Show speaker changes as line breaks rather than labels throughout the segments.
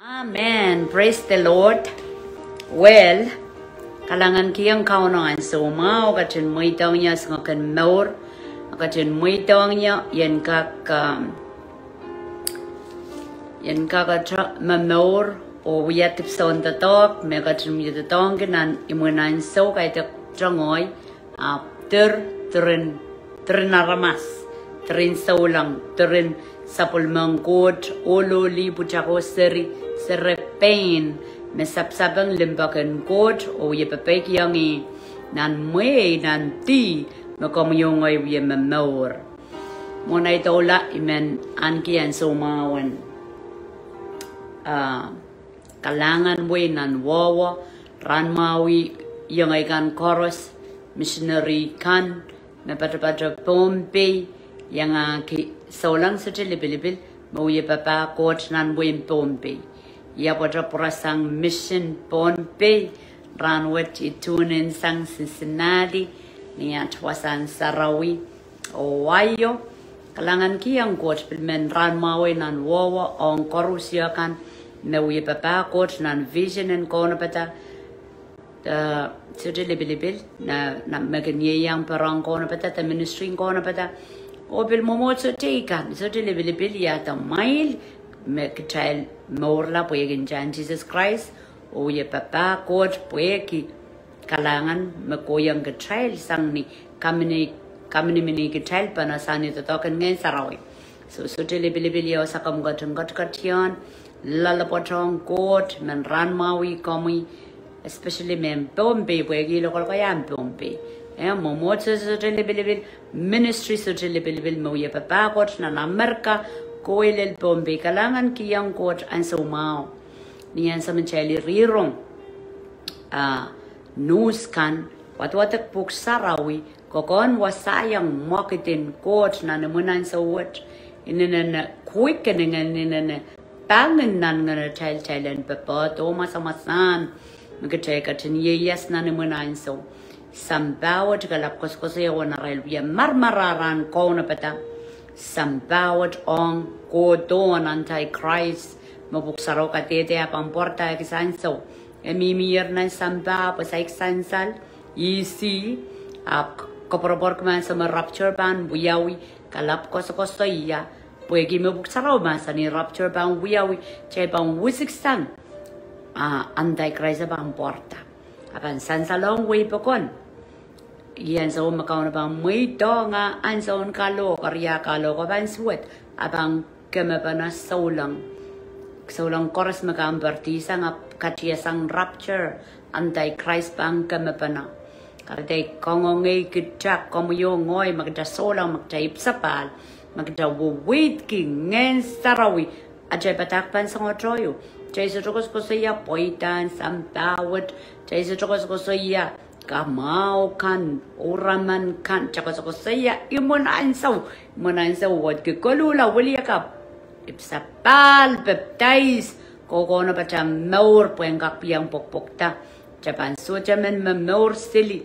Amen. Praise the Lord. Well, kalangan kiyang kaunan so mau katin muitong niya sa kan Momour, katin muitong niya yan Momour o yatip sa ontatok, may katin muitong kinan imunan so kay trangoy terin naramas, terin saulang, terin sapul mangkot, olo libu chako serepain, mesapsapang limbakan kot, o ye pepek yangi, nan mue nan ti, makomyong ay ye Momour. Muna ito la imen anki an sumawan. Kalangan we nan wawa, ranmawi yung ay kan chorus, missionary kan, mapatapata pompe, yang ki saulang sa libil mau ye papa kot nan buin pompe ya pada perasang mission pompe ranwet itunin sang Cincinnati niat wasan Sarawi owayo kalangan kiyang kot pilmen ran mawe nan wawa on korusia kan mau ye papa kot nan vision and kona pata sa libil na maganye yang parang kona pata ta ministry kona pata o bil Momour so teikan so libil ya ta mail me kitail Momour la poyegin jan Jesus Christ o ye papa kot poyeki kalangan me koyang kitail sang ni kamini mini kitail pana sani to token ngen Sarawi so libil ya sa kam got katian lala potong kot men ran mawi komi especially men pompe poyegi lokal kayam pompe Momour so libil ministry so libil mo ye papa kot na Amerika koilel pompe kalangan kiyang kot an sumao niyan sa mencheli rirong news kan watwatak puk Sarawi kokon wasayang marketing kot na namunan sa wat inana quickening inana tangin nan ngana child papa to masamasan magteka yes na namunan so sambawat galap koskosya wana relbia marmararan kona pata sambawat on kodon anti-Christ mabuksaro katete apang porta kisanso emimir na samba pasaik sansal isi kopropor kman sa rapture ban buyawi galap koskosya puegi mabuksaro masani rapture ban buyawi chay bang wisik sang anti-Christ apang porta apan sansalong way pokon yan sa umakaw na bang may nga an sa kalo karya kalo kapan suwet abang kemapana saulang koras makambartisa nga katiyasang rapture anti-Christ bang kemapana karday kongongay kitsak komuyo ngoy magda saulang magda ipsapal magda wawit ki ngen Sarawi ajay patakpan sa ngotroyo jay sa chokos ko saya poitan sampawat jay sa chokos ko saya kamau kan oraman kan chakos ko saya imunan saw wat ke kolula wali yakap ipsapal baptize koko na pacha Momour puengkak piang pokpokta Japan so jaman Momour sili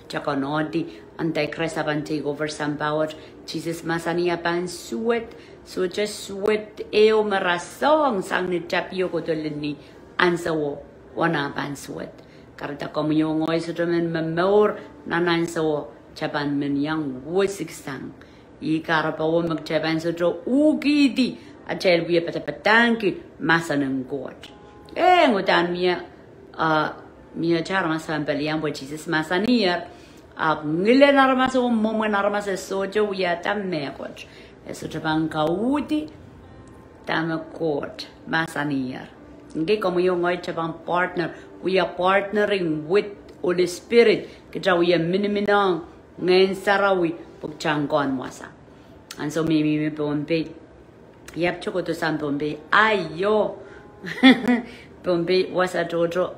chakonodi anti-Christ apan take over sampawat Jesus masania pan suet so just suet eo marasong sang ni tapio ko tolini ansawo wana pan suet karta komyongoy sa jaman Momour nanansawo Japan men yang wisik sang ikarapawo mag Japan sa jo ugidi at chel wiya patapatangki masanang god ngutan miya chara masampali yang po Jesus masaniyar ngile naramasa Momour naramasa sojo wiya tamme god so Japan kauti tamme god masaniyar ngi komyongoy Japan partner we are partnering with Holy Spirit kita we are miniminang ngayon Sarawi pagchangkon wasa and so mimi pompe yap choko to san pompe ayo pompe wasa jojo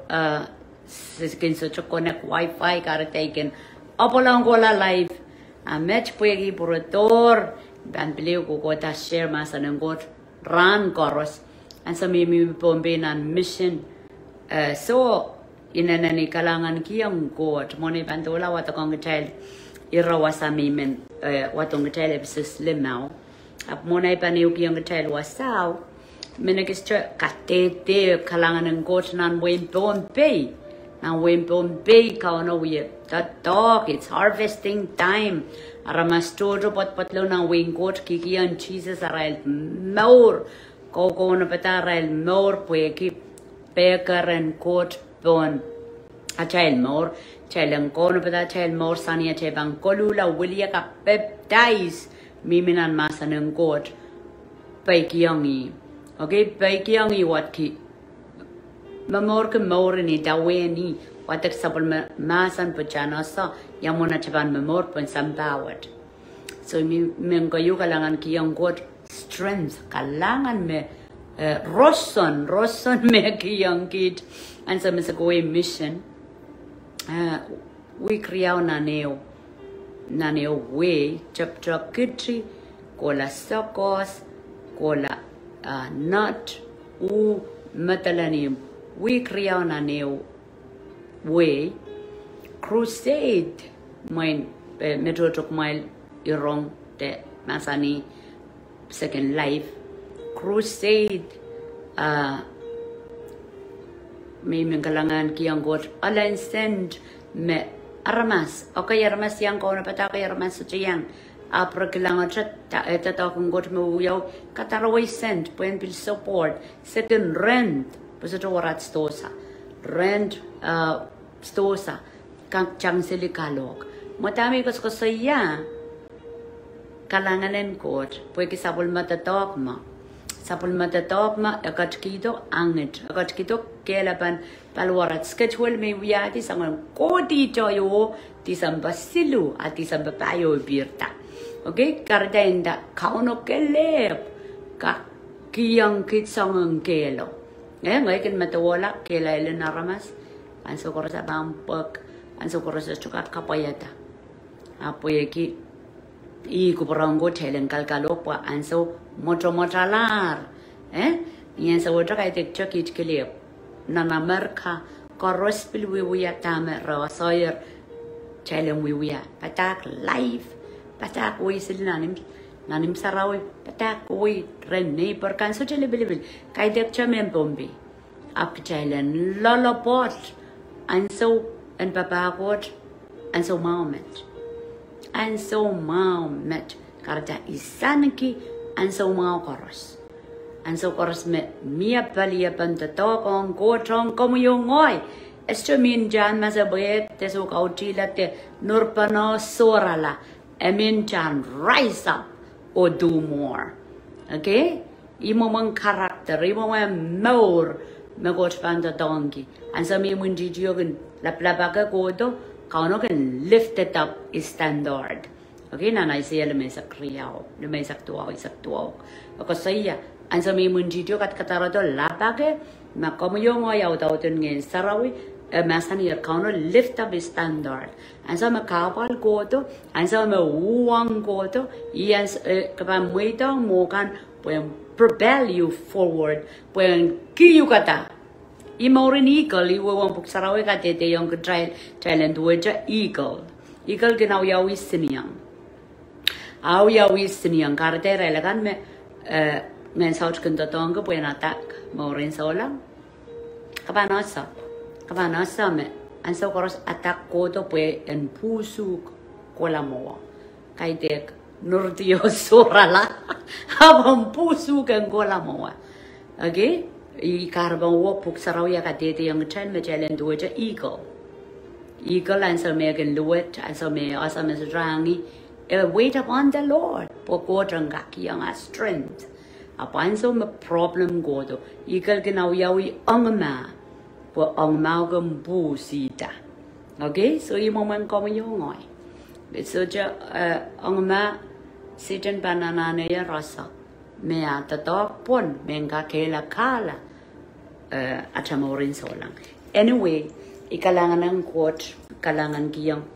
siskin so choko na wifi kara taken apolang kola live match puegi purator ban beliau ko ta share masa ngot ran koros and so mimi pompe nan mission so inanani kalangan kiyang god moni bantola watakong child irawasa mimen watong child episus limau ap mona ipaniu kiyang child wasaw Minakistra katete kalangan got nan Wimpon Bay. Now Wimpon Bay kauna we that dog, it's harvesting time. Aramastoro potlo na wing got kiki and cheeses are more. Go na petara more pueki baker and coat bone. A child more, child and corner peta child more sunny a chebang colula willia cap pep dies. Mimin and massan and got. Bake youngy. Okay, bake youngy what ki Momour ke Momour ni dawe ni watak sabul masan pachana sa yamuna chaban Momour pun sambawat. So mi kayu kalangan ki yang god strength kalangan me roson me ki yang kid and sa misa go mission we kriyaw naneo we chap kitri kola sokos kola nut u matalanim we kriyaw naneo we crusade mine metro tok mile irong te masani second life crusade may kalangan kiyang got align send me aramas okay aramas yang ko na pata kay aramas sa yang apro kilangan chat ta kung got mo yaw kataraway send puen bil support second rent pasato warat stosa rent stosa kang chang silikalok matami ko saya kalanganen kot pue kisapul matatok ma sapul matatok ma akatkido angit akatkido kelapan palwarat schedule me wiati sangon kodi toyo tisamba silu ati samba payo birta okay kardenda kauno kelep ka kiyang kitsang kelo ngai ken matawala kela elena ramas anso korsa bampak anso korsa chukat kapayata apoyeki I kuparango telen kalkalopa anso motomotalar yen sa wota kai tek chokit kelep nana merka koros pilwiya tame rawasoyer telen wiya patak live patak wi nanim sarawi patak wi renne per kan so tele bilibil kai tek chamen bombi ap telen lolopot anso and papakot anso moment and so met karta isanki and so koros and so koros me mia palia panta tokong kotong komuyongoy esto min jan masabayet te so kautila te nurpano sorala emin jan rise up or do more okay imo mang karakter imo mang more me got panta dongi and so me mundi jogen la plabaka kodo Kauno can lift it up is standard. Okay, na naisaya lemay sa kriyaw, lemay sa tuwaw. Ako saya, ang sa may munjidyo kat katarato lapake, makomuyo mo yaw tawton ngayon sarawi, masan yar kauno lift up is standard. Ang sa makapal ko to, ang sa mauwang ko to, iyan kapag mo ito mo kan, puwang propel you forward, puwang kiyo kata. Imaurin eagle, iwawang puksarawe ka tete yung talent waja eagle. Eagle ginaw yawi siniyang. Aw yawi siniyang karatera ilagan me men saut kunta tonga puyen attack maurin solang. Kapanasa me ansa koros attack ko to puye en pusuk kola moa. Kaitek nurtiyo sorala habang pusuk en kola moa. Okay? I karban wo puk sarawya ka tete yung chen me chelen duwaja eagle and so me gan luet and so me asa me rangi wait upon the Lord po kodang gaki yung strength apan so me problem godo eagle ginaw yawi angma po angma gam bu sita okay so imo man kom yongoy so ja angma sitan banana ne ya rasa me atatok pon menga kela kala atamorin solang. Anyway, ikalangan ng quote, kalangan kiyang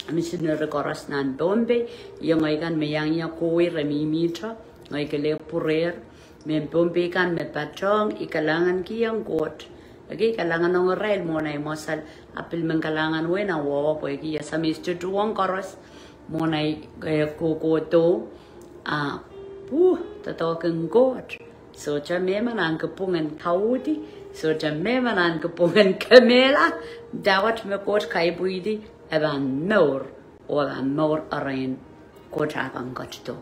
missionary koras nan Bombay, yung ay kan mayang ya kuwi remimitra, ngay kele purer, men Bombay kan met patrong, ikalangan kiyang quote. Okay, kalangan ng rail mo na mosal apil man kalangan we na wawa po kiya sa Mr. Tuwang koras mo na kukoto tatawagan God So cha memanan kepungan kaudi, so cha memanan kepungan kamela, dawat me kot kai buidi, evan more or more arain, kot akan kotto.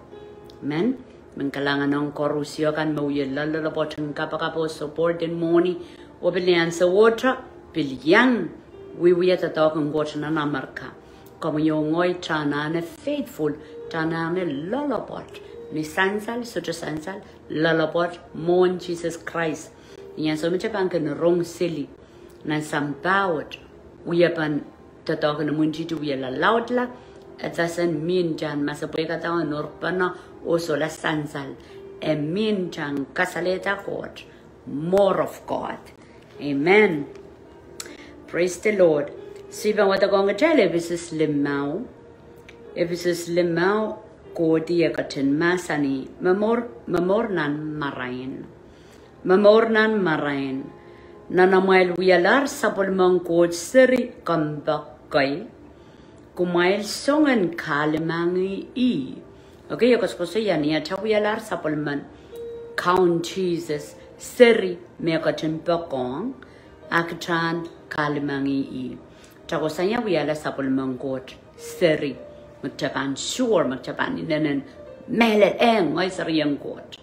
Men, mengkalangan ng korusyo kan mawil lalabot ng kapakapo support din money, o bilian sa water, bilyang, wiwiyat at akong kot na namarka. Como yung ngoy chana ne faithful, chana ne lalabot. Ni sansal, sutra sansal, lalabot, mon Jesus Christ. Yan so mecha pan kan rong sili, nan sambawat, uyapan tatawag na munjitu uya la laut la, at sasan min jan masapoy katawan norpana o so la sansal, e min jan kasaleta God, more of God. Amen. Praise the Lord. Siban wata konga chale bisis limau, ebisis limau, ko dia katin masani Momour nan marain nanamail wialar sapol mangkod seri kambakai kumail songan kalimangi I okay yokos koso yani ya chawialar sapol man count Jesus seri me katin bakong akchan kalimangi I chakosanya wialar sapol mangkod seri magcapan sure magcapan inanan melet ngoy sariyang kot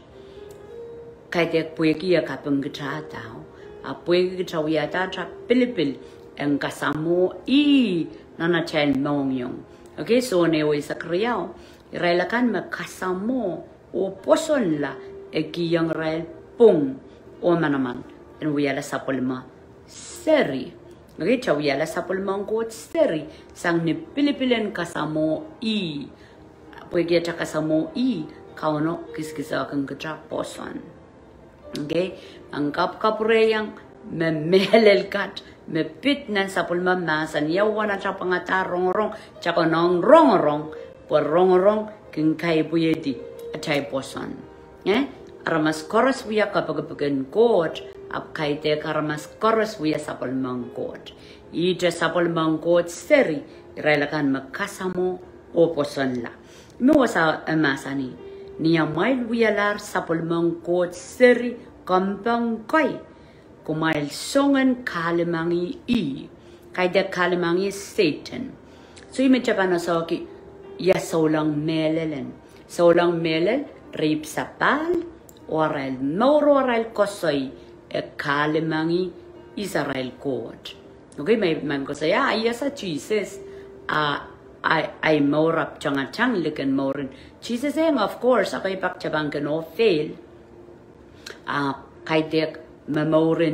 kay tek puekia kapeng gita tao a puegi gita wiata tra pilipil ang kasamo I nana chen mongyong okay so ne we sakriao irailakan makasamo o poson la ekiyang rail pung o manaman en wiala sapolma seri okay, chawiala sapol mangkot seri sang ni pilipilen kasamo I puegi ata kasamo I kauno kiskisa kang katra poson okay ang kapure yang memelel kat me pit nan sapol mamasan yawan at pangata rong chako nong rong por rong king kai puyedi atay poson aramas koros wiya kapagapagan kot ap kaite karamas koros wiya sapol mangkot ita sapol mangkot seri irailakan makasamo o poson la wasa amasani niya mail wiyalar sapol mangkot seri kampang kai kumail songan kalimangi I kaida kalimangi Satan so imechapana soki ya solang melel rape sapal oral oral kosoy kalimangi Israel court. Okay, may man ko saya yes Jesus I more up chang likan more Jesus saying of course ako ipakchabang no fail kay dek more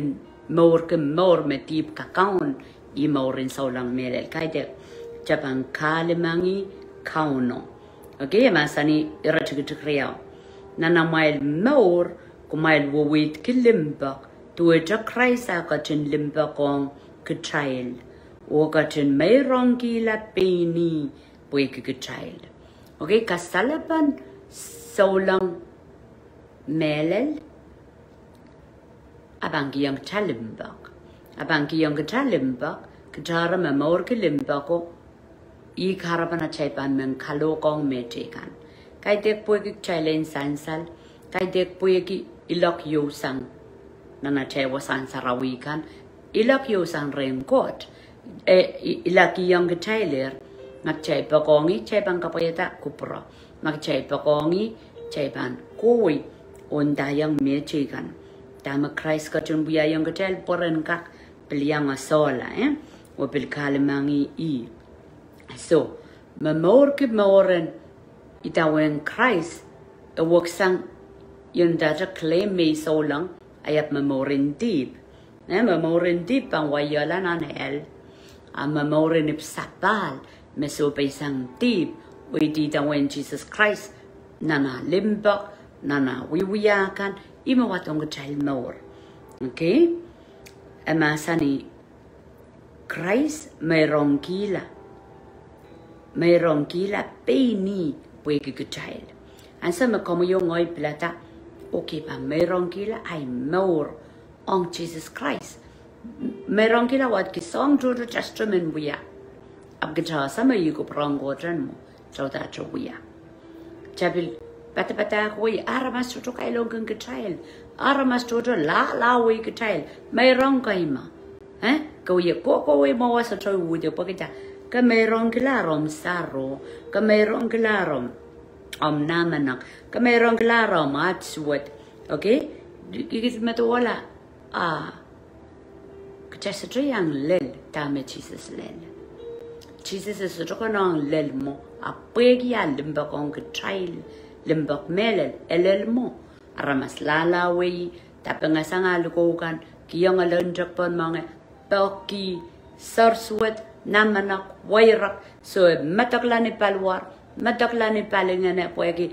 metip kakaon I more saulang melel kay dek chabang kalimangi kauno okay masani irachigriao nanamail more kumail wawit kilimbak tuweta Christ akatin limbakong katrail o katin mayroong kila peni puwi katrail okay kasalapan saulang melel abang kiyang talimbak katara Momour kilimbako I karapan at chaypan men kalokong metekan kay dek puwi katrailin sansal kay dek puwi ilok yosang nanachay wasan sarawikan ilok yosang rengkot ilaki yang katailer ngachay pakongi chaypan kapayata kupro magchay pakongi chaypan kuwi ondayang metekan tama Christ katun buya yang katail poren kak piliyang asola o pilkalimangi I so Momour kimoren itawen Christ waksang yung data claim may so lang ayat Momourin deep ang wayala na hel Momourin ipsapal mesupay sang deep uidita when Jesus Christ nana limbak nana wiwiyakan imawatong child Momour okay amasani Christ mayroong kila peni puwegi child ansa makomo yung ngoy plata okay pa mayroong kila ay Momour on Jesus Christ mayroong kila wat kisong Jodo Testament wiya abgata sama yuko prangotran mo chawta chawiya chabil Pata koi aramas toto kailong kang ketail. Aramas toto la we ketail. May rong kaima. Kau ye koko we mawa sa toy wude pagita. Ka may rong kilarom saro. Ka may rong kilarom namanak. Ka may rong kilarom at suwat. Okay? Gigit matawala. Kachasa to yang lel tame Jesus lel. Jesus is to kanang lel mo. Apegi ya limbak on ketail. Limbak melel elel mo. Aramas lala we. Tapangasang alukokan. Kiyong alunjak pon mga Pelki, Sarswet, Namanak, Wairak, so Matakla ni Palwar, Matakla ni Palingane Poeki,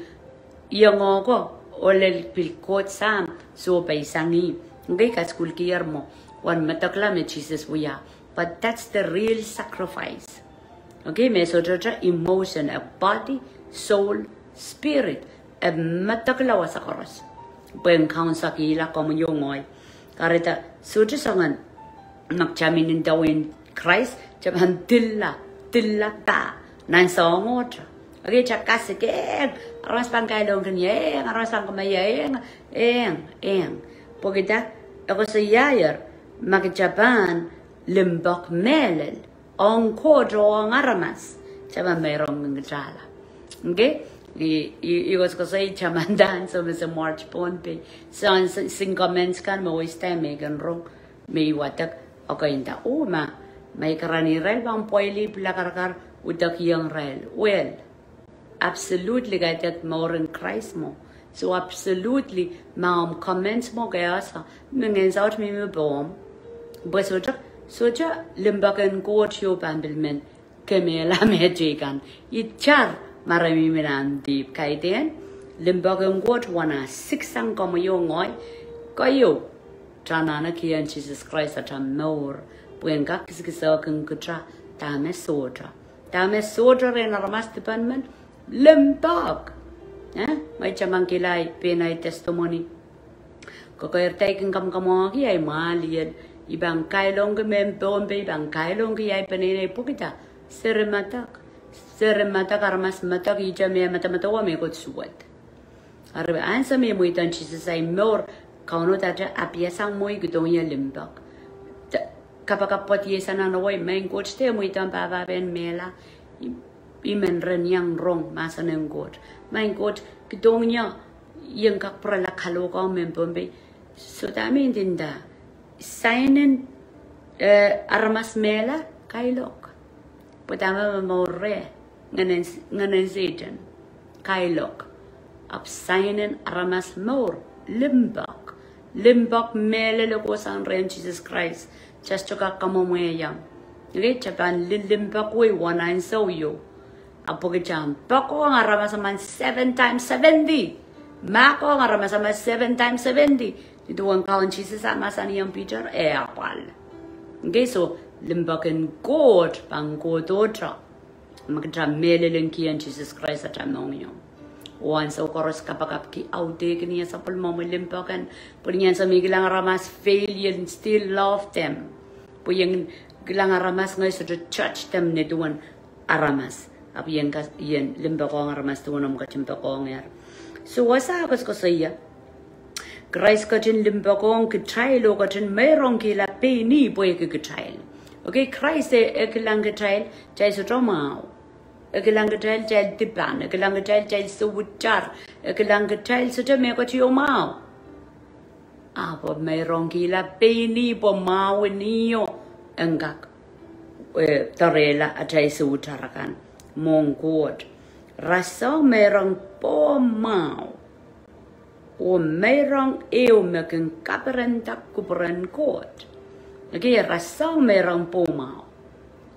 Yongogo, Olel Pilkot Sam, so by Sangi, Geka school Kiermo, one Matakla me Jesus we are. But that's the real sacrifice. Okay, mesojoja emotion, a body, soul, spirit, a Matakla was a chorus. Ben Counsakila como Yongoy, Careta, Sujisangan. Nagchamin in dawin Christ, chaman tilla ta, nan songot. Okay, chakas again. Aras pangkailong kanya, aras ang kamayang, eng. Pagita, ako sa yayar, magjaban, limbok melel, ang kodro ang aramas, chaman mayroong ngajala. Okay? Iwas ko sa chaman dan sa March Ponpe. So, sing comments kan, mawis tayo, may ganrong, may watak. Okay, inta may karani rel bang poili plakarkar udak yang rel. Well, absolutely gaitat more in Christ mo. So absolutely maam comments mo kaya sa nungen saut mi bom. But soja limbakan ko tiyo pambilmen kemela mejikan. Ichar marami minan deep kaiten limbakan ko wana siksang komo yung ngoy kayo. Janana kian Jesus Christ at a Momour. Buenga kisikisa kung kutra. Dame soja in a ramas department. Limbag. May chamang kilay. Pinay testimony. Kokoyer taking kamkamaki ay malian. Ibang kailong gamem bombe. Ibang kailong kiyay paninay pukita. Serematak aramas matak. Ija me matamatawa me kot suwat. Arbe ansa me muitan Jesus ay Momour. Kauno taja apiasang moy gudonya limbak. Kapag yesa na naway main coach te mo itang papapen mela imen ren yang rong masa ng coach. Main coach gudonya yang kakpra la kalokang membombe. So dami tinda sainen armas mela kailok. Potama mamore nganen sejan kailok. Ap sainen armas mor limbak. Limbak mele lo ko sang ren Jesus Christ. Just to kamomoyang. Okay, Japan limbak we 19 so yo. Apo jam. Bako ang aramasaman 7 times 70. Mako ang aramasaman 7 times 70. Dito ang kawan Jesus ama sa niyang Peter apal. Okay, so limbakin God pang God otra. Magjam mele lengkian Jesus Christ at among yo. Once o koros kapag ki aude kaniya sa pulmo mo limpakan pulingan sa migilang ramas fail and still love them puyang gilang ramas ngay sa church them ne duwan aramas ap yan limpako ang ramas duwan mo kachimpako ngar so wasa ko sa iya Christ ka din limpako ang kitrail o ka din mayroong kila peni boy kitrail okay Christ kilang kitrail chay sa trauma Kelang ketel jel tipan, kelang ketel jel sewucar, kelang ketel sudah mereka cium mau. Apa merong gila peni mau niyo enggak terela ajai sewucarakan mongkot rasa merong mau merong makin kaperentak kuperan kot. Lagi rasa merong mau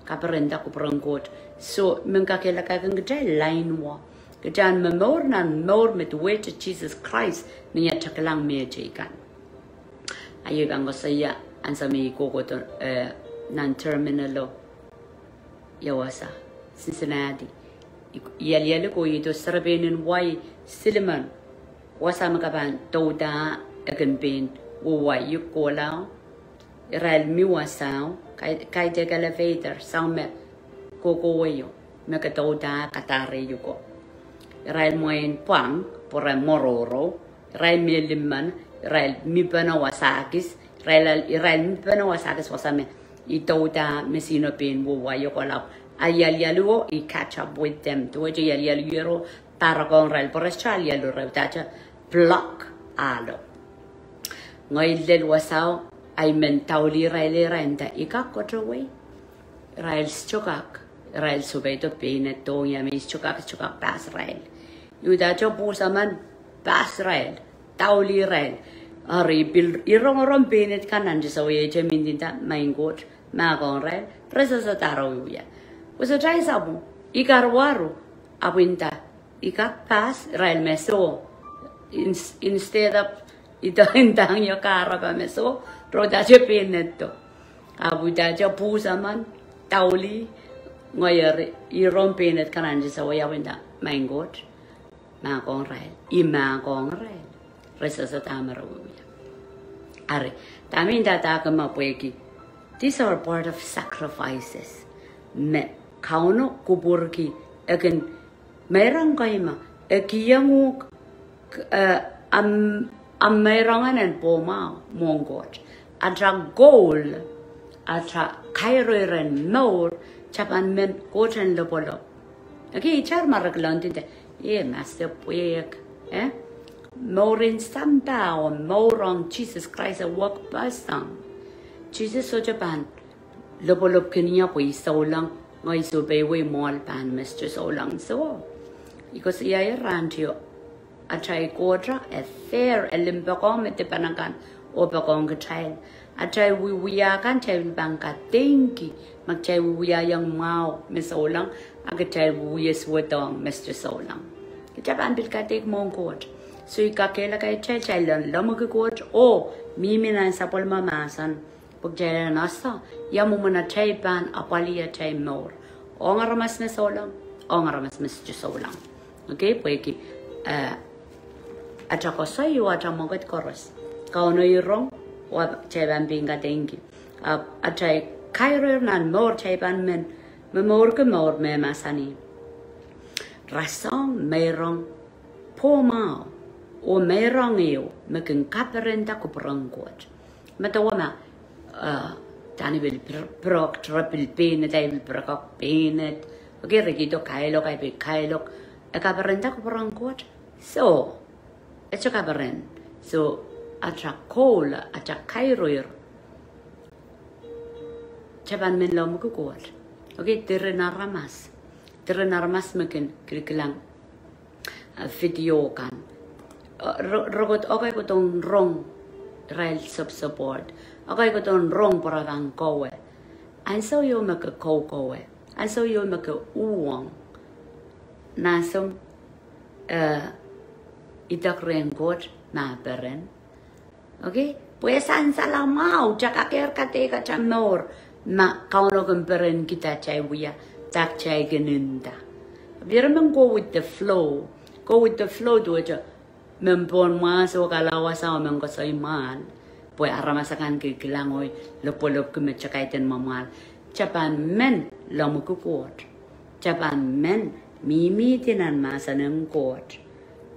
kaperentak kuperan kot. So, mengkakelakakan kejay lain wa. Kejan Momour nan Momour met wait Jesus Christ niya chakalang mejikan. Ayog ang saya ansa mi koko to nan terminalo yawasa Cincinnati. Yali ko ito sarbenin wai Silman wasa makaban toda akan bin wai yukola Israel mi wasao kay de elevator saume Koko wayo, nakatoda katare yuko. Israel moyen pang, por mororo, Israel miliman, Israel mipana wasakis, Israel mipana wasakis wasame, itauta mesino pin wo wayokolap, ayaluo, I catch up with them, to which ayaluo, paragon rail, por yalu revtacha, block alo. Ngoy lel wasaw, ay mentauli rail renta, ikakotraway, Rail chokak, rail subeto pine to yamis chokak pass rail. Yuda chopusaman pass rail, tauli rail. Ari bil irong pine kanan just away gemindinta maingot, magon rail, presa sa tarawia. Was a try sabu, ikarwaru, awinta, ikak pass rail meso. Instead of ito hindang yung karaba meso, roda pine to. Abuda chopusaman. Tauli, ngoyer, irong pinet kananji sa waya winda, maingot, magong rail, imagong rail, resa sa tamarawuya. Ari, tamin tataka mapweki. These are part of sacrifices. Me, kauno kuburki, again, merang kaima, ekiyanguk, merangan and poma, mongot, atra goal. Atra kairoiren Momour chapan men gochen lopolo. Okay, char maraglandinte. Master puek. Morin samba or Mourong Jesus Christ a walk bastang. Jesus so Japan. Lopolop kenya pui so long. Ngoy so be we mall pan Mr. so long so. Because I ran to a try quarter a fair elimbacom at the panakan or bagong child. Atay wiya kan chay bangka tenki magchay wiya yang mau mesolang agatay wiya swatong Mr. Solang. Kitaban bil katik mong coach. So ikakela kay chay lang lamag coach o miminan sa polmamasan pagchay nasa yamu muna chay ban apaliya chay Momour. O nga ramas mesolang o nga ramas Mr. Solang. Okay, pweki atako sayo atamogat koros. Kauno irong What Chaban being a dengi. A try Cairo and more Chaban men, Momour me masani. Rasong merong poma o merong eo, making caparenta cuprangquat. Matawama, Danny will brock, triple painted, I will brock painted. Okay, Regito Kailok, I be Kailok, a caparenta cuprangquat. So, it's a cabaret. So, Atra coal, atra kairoir. Chaban men lom kukuat. Okay, terenaramas. Terenaramas makin kriklang video kan. Rogot okay ko tong rong rail support. Okay ko tong rong para kang kowe. And so you make a kowe. And so you make a uwang. Nasong itak rengot na peren. Okay, pues an salamau, chakaker kateka chamor, ma kauno kumperen kita chay wiya, tak chay geninda. Birman go with the flow, do it. Mempon mas o kalawa sa men ko sa iman. Pues aramasakan kikilangoy, lopolop kumechakaiten mamal. Japan men lamukukot. Japan men mimitinan masanang kot.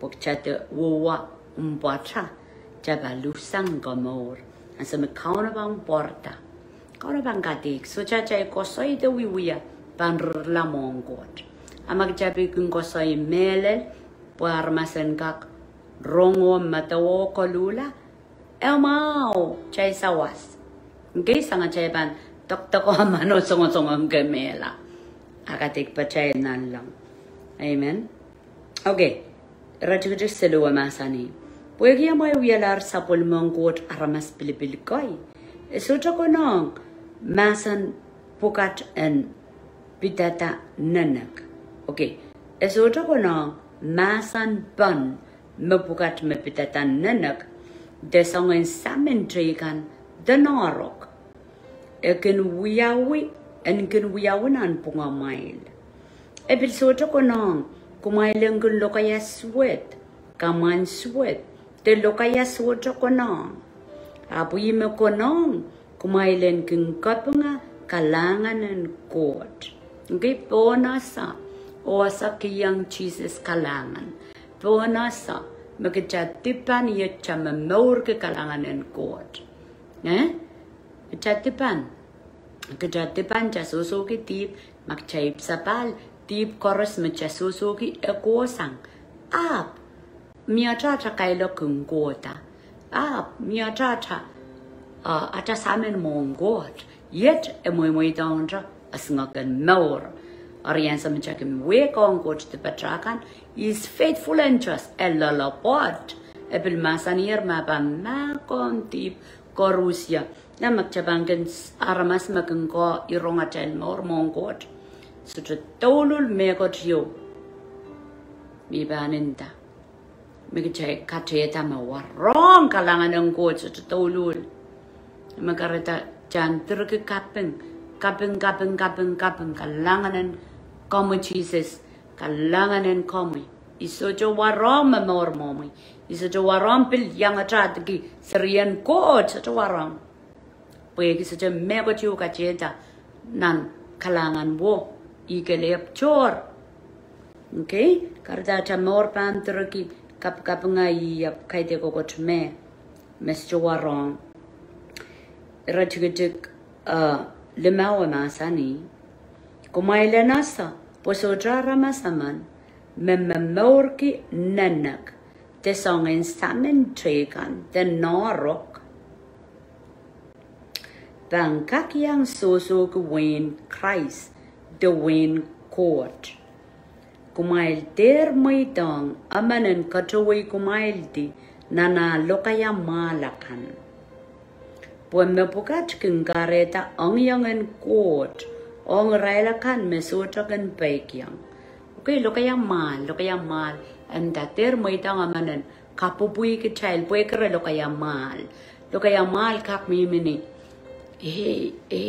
Pagchate wuwa umpatra. Jaba lusang Momour, and some account of porta. Conaban gatik, so chacha cosoi the wiwia, banr lamon got. A magjabi cosoi mele, poarmasenkak, rongo matao colula, elmao, chaisawas. Gaysang a chaiban, tokto mano song gemela. Agatik pachay nan lang. Amen. Okay, Rajudis Selua Masani. Pwede mo wiyalar sa pulmongkot aramas pilipilikay. Esuto ko nang masan pukat en pitata nanak. Okay. Esuto ko nang masan ban mapukat me pitata nanak. Desongen samentrekan danarok. Ekin wiyawinan pungamail. Episoto ko nang kumailang kun lokaya sweat. Kaman sweat. Te lokaya suoto ko nang. Apuyi me ko nang. Kumailen king kapunga kalangan and court. Okay, po nasa. o sa kiyang Jesus kalangan. Pona sa magkatipan yet cha Momour ke kalangan en court. Katipan cha susuki tip magchaip sapal tip koros mecha susuki ekosang. Ap mia cha kailo kung kota. Ap mia cha acha samen mongot. Yet emoy downra asngakan Momour. Arian sa mechakim wake on coach the patrakan is faithful and just a lalapot. Epil masanir mapang makon tip korusia. Na magchabangan aramas magangko irong atel Momour mongot. So to tolul megot yo. Mi baninda. Megchay kateta mawarong kalangan ng coach so to tolul. Magareta jan turke kapeng kalangan komo Jesus kalanganen komo iso jo warom Momour momi iso jo warom pil yang atrat ki serian coach so warom pwe ki so jo mego ju ka jeta nan kalangan wo ikelep chor okay karda cha Momour pan turki kap ngai yap kaite ko me mes jo warom rachigik lemawa masani kumaila nasa posojara masaman Momour ki nanak te songen samen trekan te norok bangkak yang soso gwen Christ de wen court kumail der maitang amanan katoy kumail di nana lokaya malakan Puan pukat kengkareta ang yangan court ong raila kan mesota kan paikyang. Okay, lo kaya mal, and that there maitang amanan kapupui ke child puekere lo kaya mal kak mimini.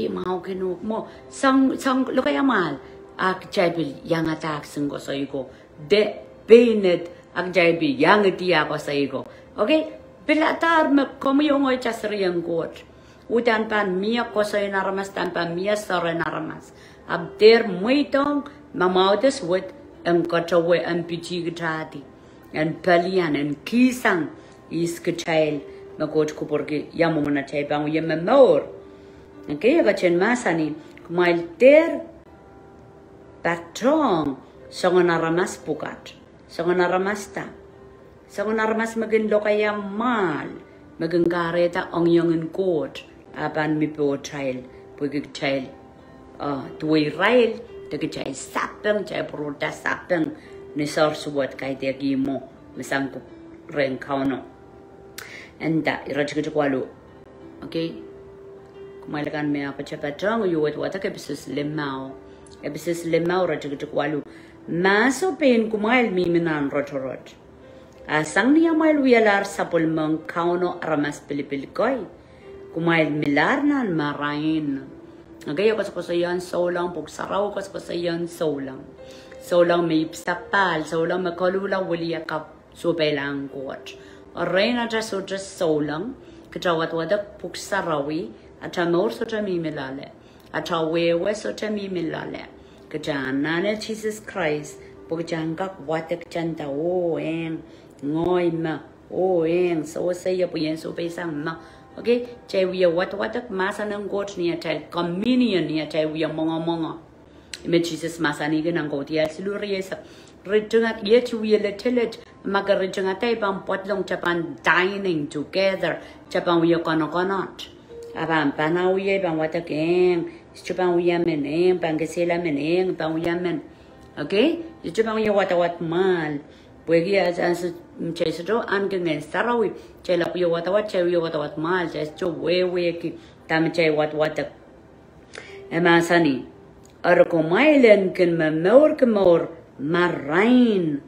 Mau kenuk mo sang lo kaya mal ak jaibil yang atak senggo soigo de benet ak jaibil yang dia ko soigo. Okay, bilatar me komo yung oy chasriyang court. Utan pan mia kosoy naramas tan mia sore naramas abder muitong mamaudes wet ang kachawe ang pichi gitati ang palian ang kisang is kachail magot ko porque yamo na chay bang yam Momour okay ga chen masani kumail ter patrong songon naramas pukat songon naramas magin lokaya mal maging kareta ang yongin court apan mi po child pugig child tuwi rail tagi child sapeng child pruta sapeng ni sorsuat kay tagi mo misang ko ren kauno enda irajig kwalu okay kumalakan me apa chapatang yuwat wata ke bisus lemao rajig kwalu maso pen kumail mi minan rotorot asang niya mail wialar sapul mong kauno aramas pilipil koy kumail milar nan marain. Okay, ako sa yan solang pugsaraw ko sa yan solang may sapal solang makalula wali akap subelang kot. Arena just solang kajawat wadak pugsarawi at Momour so mi milale at wewe so mi milale kajan nane Jesus Christ pugjangak watak janta eng ngoy ma eng so saya puyen so besang ma. Okay, chay wiya watak masa ng got niya chay communion niya chay wiya monga. Ime Jesus masa ni ganang got ya siluri sa rijungat yet wiya letelet magarijungat ay pang potlong chapan dining together chapan wiya konokonot. Abang panaw wiya pang watak chapan wiya meneng pang kesela meneng pang wiya men. Okay, chapan wiya watak mal. Puegi as chay so an gangen sarawi chay la puyo watawat chay wiyo watawat mal chay so we ki tam chay watak emasani arko mailen ken Momour marain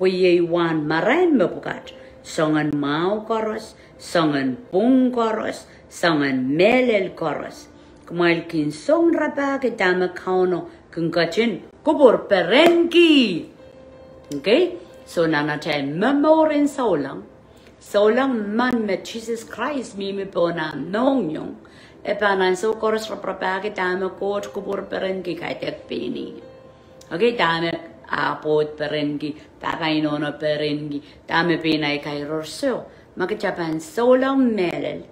puye wan marain mapukat songan mau koros songan pung koros songan melel koros kumail kin song rapa ke tam kauno kungkachin kubur perenki okay. So nana chay Momour in solang man met Jesus Christ mi pona nong yung epanan so koros rapapagi tama coach kubur perenki kay tek pini okay dame apot perengi, tagainono perengi, dame pinay kay Rorso, magkachapan solo melel,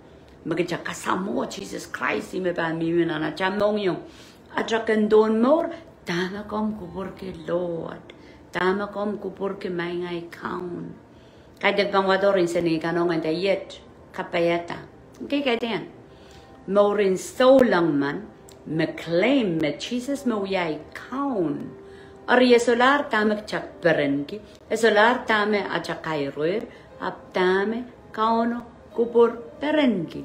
magkachakasamo, Jesus Christ, ime pa mimina na chamong yung, atrakan don more, dama kom kupur ke Lord, dama kom kupur ke may ngay kaun. Kaya dagbang wadorin sa ni kanongan da yet, kapayata. Okay, kaya yan. Morin so lang man, me-claim me Jesus mo yay kaun. Ari solar tame chak perenki, solar tame achak kairuir, ap tame kauno kupur perenki.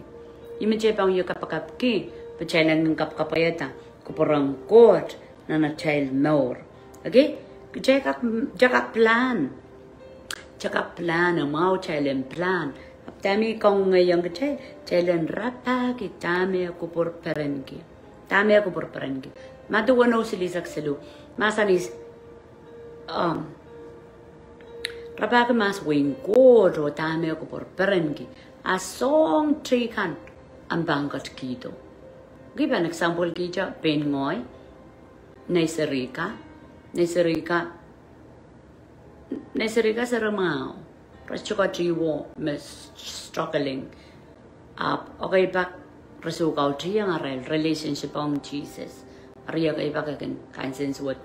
Ime chepang yu kapakapki, pachailan ng kapkapayata, kupurang court na na child more. Okay? Jakak plan. Jakak plan, ang mau child plan. Ap tame kong ngayang child rapa ki tame kupur perenki. Tame kupur perenki. Matuwano silisak silu. Masanis, rapa ki mas wing god o tame kupur perenki. Asong trikan ang bangkat kito. Give an example kija pen ngoy, Nesirika sa ramao. Rachuka jiwo mis struggling up. Okay back rasukaw tiyang arel relationship on Jesus. Ariya kay back again kansens what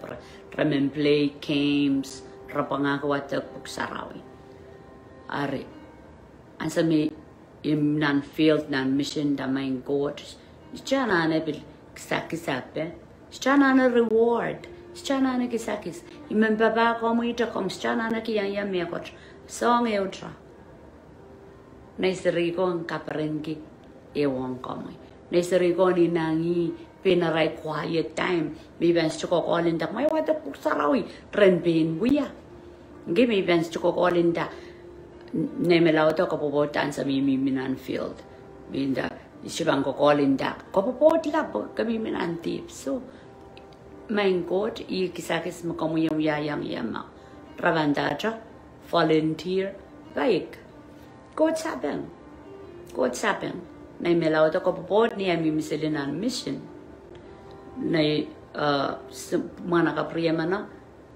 ramen play games rapangakawat puksarawi. Ari ansa me im nan field nan mission da main god. Siya na bil kisakisape. Siya na reward. Siya na kisakis. Imem baba ko mo ita kom siya na kiyaya mekot. Song eutra. Naisiriko ang kaparenki ewang komoy. Naisiriko ni nangi pinaray quiet time. Bibens chuko kolinda. May wata puksarawi. Renpin buya. Ngi bibens chuko kolinda. Nemelaw to kapupotan sa mimiminan field. Binda. Isibang ko kolinda. Kapupoti ka po kami minantip. So, main court, ikisakis mo kamo yung yayang yama. Rabandaja, volunteer, baik. God sabeng. Na imelaw to kapupot niya mimisilinan mission. Na mana kapriyama na,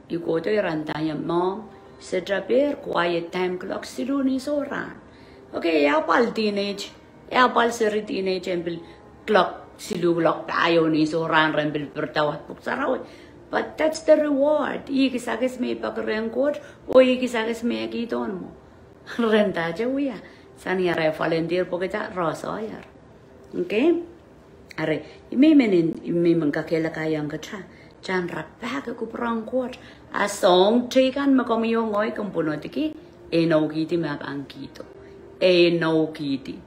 ikoto irantanya mom, sa draper, quiet time clock, siluni soran. Okay, yapal teenage, yapal siri teenage, and clock, silulok, tayo ni soran, rambil pertawat puksaraw. But that's the reward. Ikisakis may pakrengkot, o ikisakis may akiton mo. Renta aja uya. Sani yara volunteer po kita, rosa yar. Okay? Are, may mangkakela kayang katsa. Chan rapaga ko prangkot. Asong chikan makomiyo ngoy kumpunotiki. No kiti mapangkito. No kiti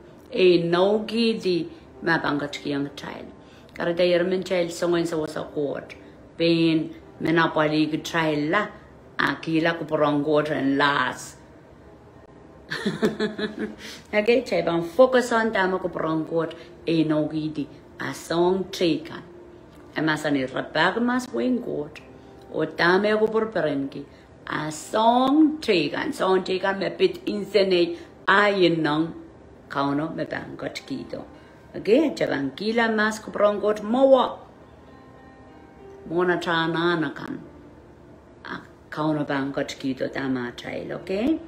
mapangkatki ang child. Karada yermen child songoin sa wasa court. Pain menapali ki child la. Akila ko prangkot and last. Okay, chabang focus on tama ko prangkot. No kiti. Asong chikan. Emasan irapag mas wingkot. O tame ako por perenki. Asong chikan me pit insenate ayin nang kauno me bangkot kito. Okay, chabang kila mas ko prangkot mowa. Mona chanana kan. Kauno bangkot kito tama child, okay?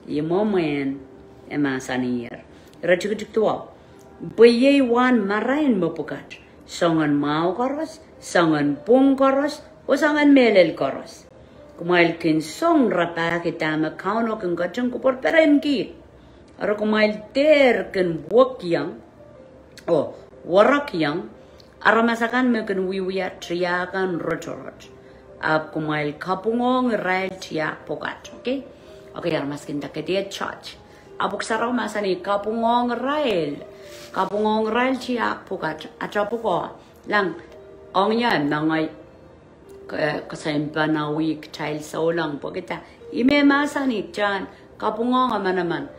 Yemomen emasanir. Rajukujuk tuwa. Boye wan marain mo pukat. Sangan mau koros, sangan pung koros, o sangan melel koros. Kumail kin song rapa kita makauno kin gajang kupor perenki. Aro kumail ter kin wok yang, o warak yang, ara masakan me kin wiwiya triakan rotorot. Ab kumail kapungong rail tiak pokat, okay? Okay, ara maskin takedia church. Abuk saraw masani kapungong rail. Kapungong rail siya pukat atrapo ko lang ong yan nangay kasaimpa na week child so lang po kita ime masani dyan kapungong naman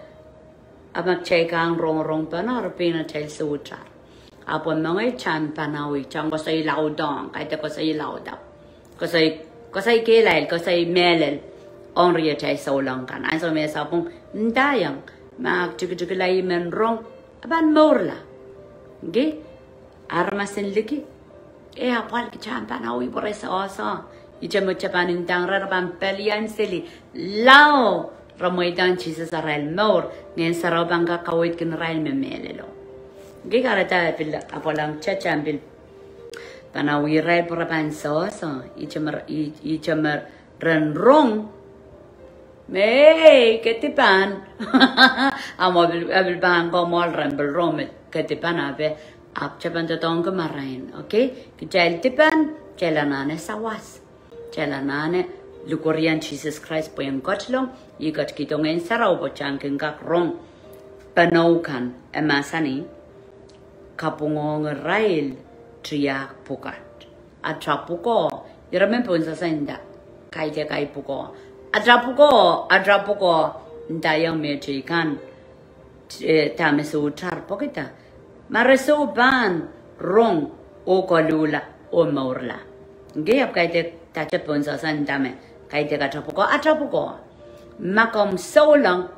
amak check ang rong pa na rupina child so char apon nangay chan pa na week chan ko sa ilaw dong kahit ko sa ilaw daw ko sa kilay ko sa melel ong riya child so lang kan anso may sapong ndayang mag-tugulay men rong aban morla. Okay? Armasin liki. Apal ki champa na uwi por esa osa. Ija mo chapanin tang raraban pelian sili lao ramoidan Jesus arail more ngen sarabanga kawit kin rail memelelo. Gigarata bil apolang chachambil panawi rail paraban so ijamer renrong me ketipan abil bang ko mol rembel romet ketipan abe ap chapan tong ke marain okay kijal tipan jalanane sawas jalanane lukorian Jesus Christ poyang kochlong ikat kitong sarau bocang kengkak rong panaukan emasani kapungong rail triak pukat atrapuko iramen pun sasenda kai puko atrapuko ndayang mejikan tamesu tar pokita maraso ban rong o kolula o maurla ngeyap kaite tachapon sasenda me kaite atrapuko makom so long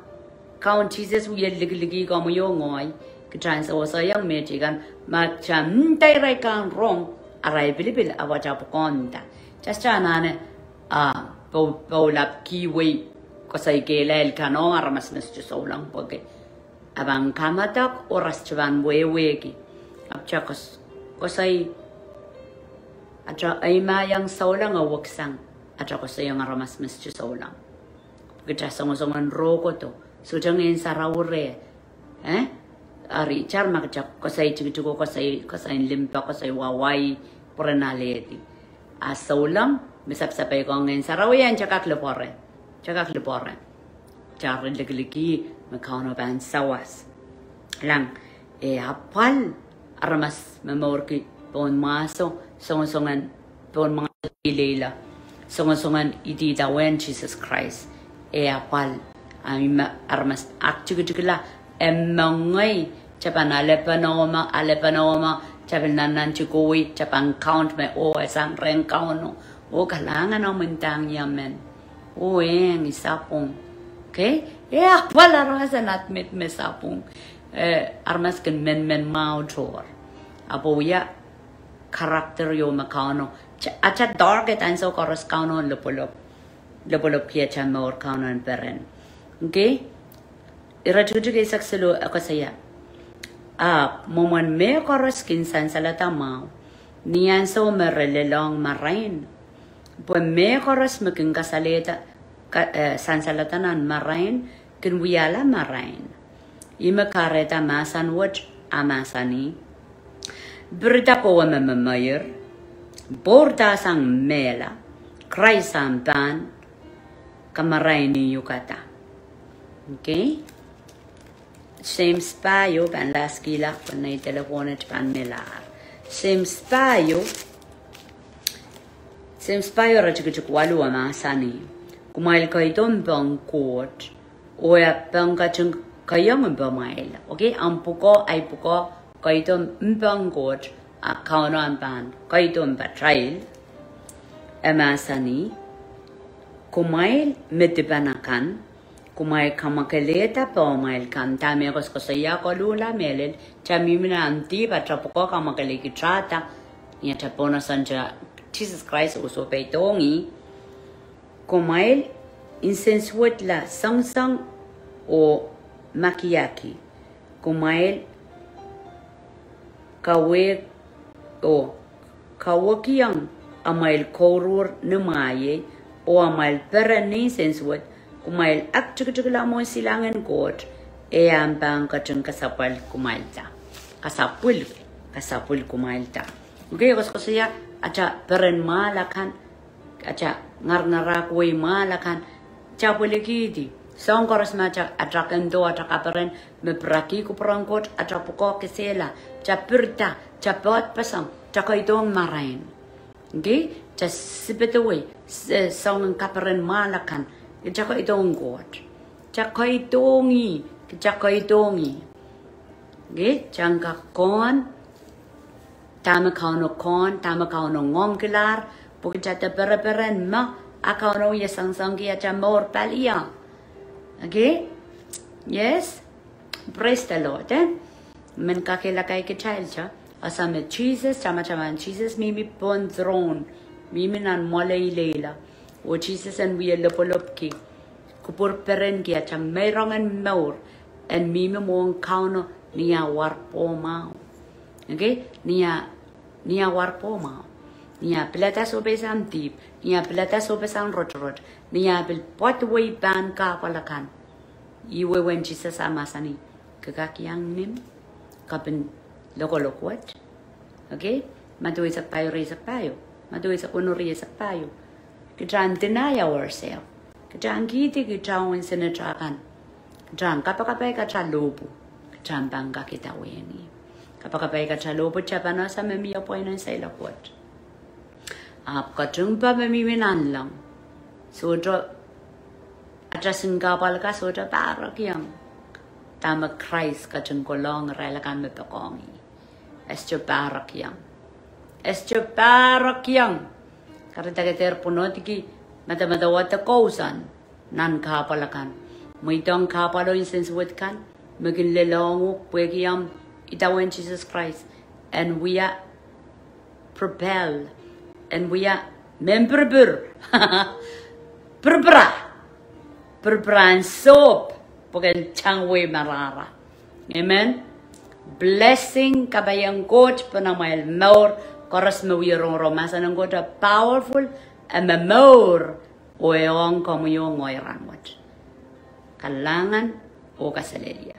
count Jesus we ligi ko mo yongoi kitran so yang mejikan macam tai kan rong arai bilibil awajapukonta just anane Paulap kiwi ko sa ikelel kano aramas mes so lang poke abang kamatak oras chuan weweki apcha ko say atra ay mayang so lang awaksang atra ko say ang aramas mes so lang kita songon roko to so jangin sarawre ari char makchak ko say chigugo ko say limpa ko say wawai prenaleti so lang Misap-sapay ko ngayon sa rawian, tsaka klipore. Tsaka ligi makauno ban sawas. Lang, apal, aramas Momour ki pon maso, songan pon mga ilila. Songan ididawen Jesus Christ. Apal, aramas akchigla, emangay, tsapan alepanoma, tsapan nanan chikuwi, tsapan count me isang ren kauno. O kalangan ang mentang yamen. O isapong. Okay? Wala rasa natmit me sapong. Armas kan men maudor. Apo ya karakter yo makano. Acha dark and so koros kauno lopolop kia chamor kauno en peren. Okay? Iratuju kay saksalo ako saya. Momon me koros kinsan salata mau. Niyan so merelelong marain. Pues me koros makin kasaleta sansalatanan marain kin wiyala marain. Ima kareta masan watch amasani. Berita ko wa mamayer. Borda sang mela. Kray sampan kamarain ni yukata. Okay? Same spayo ban laskila kun na telefonet pan melar. Same spayo rachik walu amasani. Kumail kaiton bang court. Oya bang kachung kayang bamail. Okay, ampuko ay puko kaiton bang court. Kauno ampan kaiton batrail. Amasani. Kumail medibanakan. Kumail kamakaleta pamail kan tamekos ko saya kolula melel. Chamimina anti batrapuko kamakaliki trata. Niya tapona sanja Jesus Christ also paitongi kumail insensuat la sang o makiyaki kumail kawakiyang amail korur namaye o amail perani sensuat kumail akchukla mo silangan kot ambang kachung kasapul kumailta kasapul kumailta okay kasi acha peren malakan acha ngarnarakwe malakan chapulekidi song koros macha atrakendo atrakaparan me braki ku prangkot atrapuko kesela chapurta chapot pasang chakaitong marain okay just sipetaway song kaparan malakan chakaitong god chakaitongi okay changka kon tama kauno ngom kelar pukijata peren ma akauno ya sang kia chamor palia. Okay? Yes? Praise the Lord. Men kakila kay kitchal cha. Asame Jesus, chama Jesus mimi pon throne. Miminan molay leila. O Jesus and we lopolop ki. Kupur peren ki at merong and more. And mimi mo ang kauno niya warpo mao. Okay? Niya warpo mao. Niya plata sobe sam deep. Niya plata sobe sam rot. Niya bil potway ban ka palakan. Iwe when Jesus amasani. Kakakiang nim. Kapin loko-lokwat. Okay? Matuwi sa payo. Matuwi sa kunuri sa payo. Kita deny ourselves. Kita kiti kita wen sinatrakan. Kita kapakapay ka sa lobo. Kita bangga kita weni. Kapakapay ka sa lobo chapana sa memiya po ina sa ilakwat. Katung pa memiwinan lang. Sojo atrasin kapal ka sojo parak yang. Tama Christ katung kolong relakan metokongi. Estyo parak yang. Estyo parak yang. Karita keter punotiki mata wata kausan nan kapalakan. Muitong kapalo insensuat kan. Magin lelongo pwegiyam itawen Jesus Christ. And we are propelled. And we are memberbur. Berbra and soap. Pagin changwe marara. Amen. Blessing kabayang coach panamayal more. Koras mawirong romasa ng God powerful and Momour o eong kamuyong oiranwat. Kalangan o kasalelya.